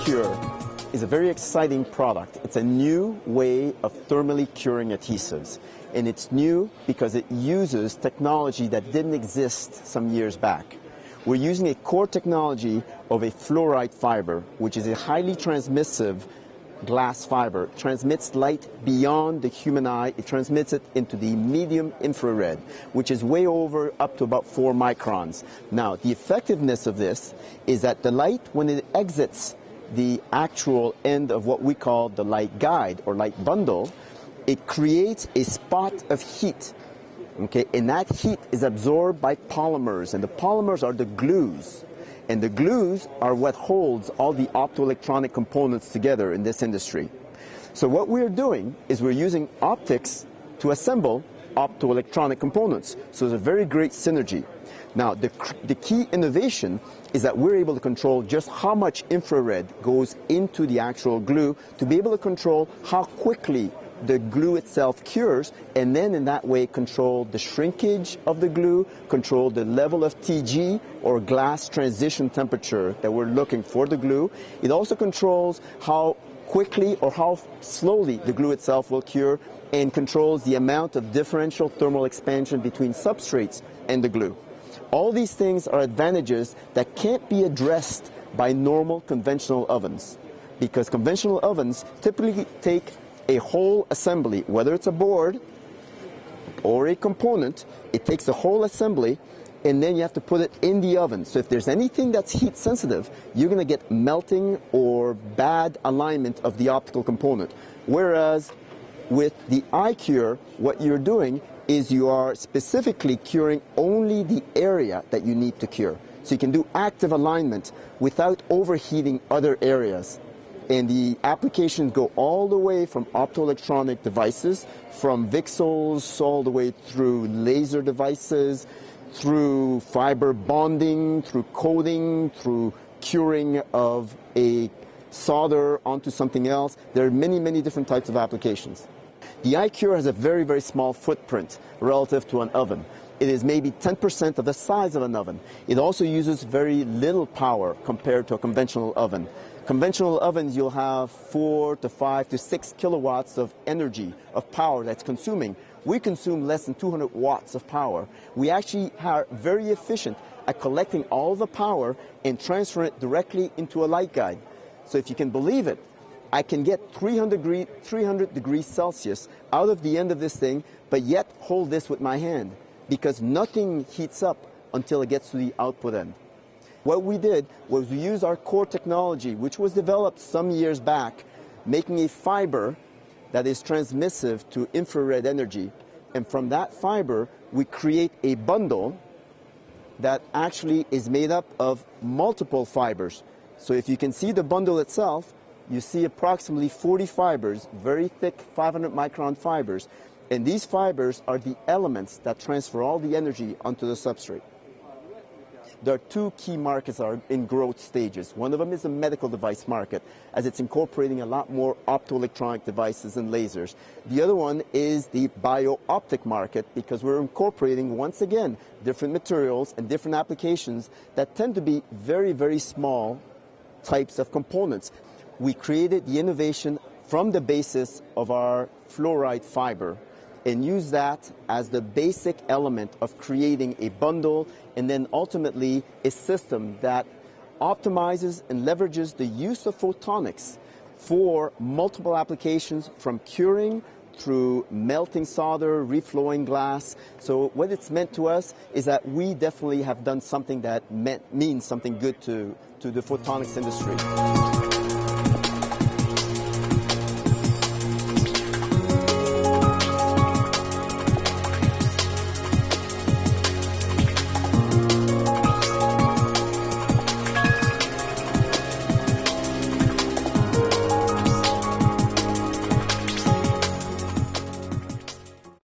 iCure is a very exciting product. It's a new way of thermally curing adhesives. And it's new because it uses technology that didn't exist some years back. We're using a core technology of a fluoride fiber, which is a highly transmissive glass fiber. It transmits light beyond the human eye. It transmits it into the medium infrared, which is way over up to about 4 microns. Now, the effectiveness of this is that the light, when it exits the actual end of what we call the light guide or light bundle, it creates a spot of heat. Okay, and that heat is absorbed by polymers, and the polymers are the glues. And the glues are what holds all the optoelectronic components together in this industry. So what we're doing is we're using optics to assemble optoelectronic components. So there's a very great synergy. Now, the key innovation is that we're able to control just how much infrared goes into the actual glue to be able to control how quickly the glue itself cures, and then in that way control the shrinkage of the glue, control the level of TG or glass transition temperature that we're looking for the glue. It also controls how quickly or how slowly the glue itself will cure, and controls the amount of differential thermal expansion between substrates and the glue. All these things are advantages that can't be addressed by normal conventional ovens, because conventional ovens typically take a whole assembly, whether it's a board or a component, it takes the whole assembly and then you have to put it in the oven. So if there's anything that's heat sensitive, you're going to get melting or bad alignment of the optical component. Whereas with the iCure, what you're doing is you are specifically curing only the area that you need to cure. So you can do active alignment without overheating other areas. And the applications go all the way from optoelectronic devices, from VCSELs all the way through laser devices, through fiber bonding, through coating, through curing of a solder onto something else. There are many, many different types of applications. The iCure has a very, very small footprint relative to an oven. It is maybe 10% of the size of an oven. It also uses very little power compared to a conventional oven. Conventional ovens, you'll have 4 to 5 to 6 kilowatts of energy, of power that's consuming. We consume less than 200 watts of power. We actually are very efficient at collecting all the power and transferring it directly into a light guide. So if you can believe it, I can get 300 degrees Celsius out of the end of this thing, but yet hold this with my hand, because nothing heats up until it gets to the output end. What we did was we used our core technology, which was developed some years back, making a fiber that is transmissive to infrared energy. And from that fiber, we create a bundle that actually is made up of multiple fibers. So if you can see the bundle itself, you see approximately 40 fibers, very thick 500 micron fibers. And these fibers are the elements that transfer all the energy onto the substrate. There are two key markets that are in growth stages. One of them is the medical device market, as it's incorporating a lot more optoelectronic devices and lasers. The other one is the bio-optic market, because we're incorporating, once again, different materials and different applications that tend to be very, very small types of components. We created the innovation from the basis of our fluoride fiber, and use that as the basic element of creating a bundle, and then ultimately a system that optimizes and leverages the use of photonics for multiple applications, from curing through melting solder, reflowing glass. So what it's meant to us is that we definitely have done something that means something good to the photonics industry.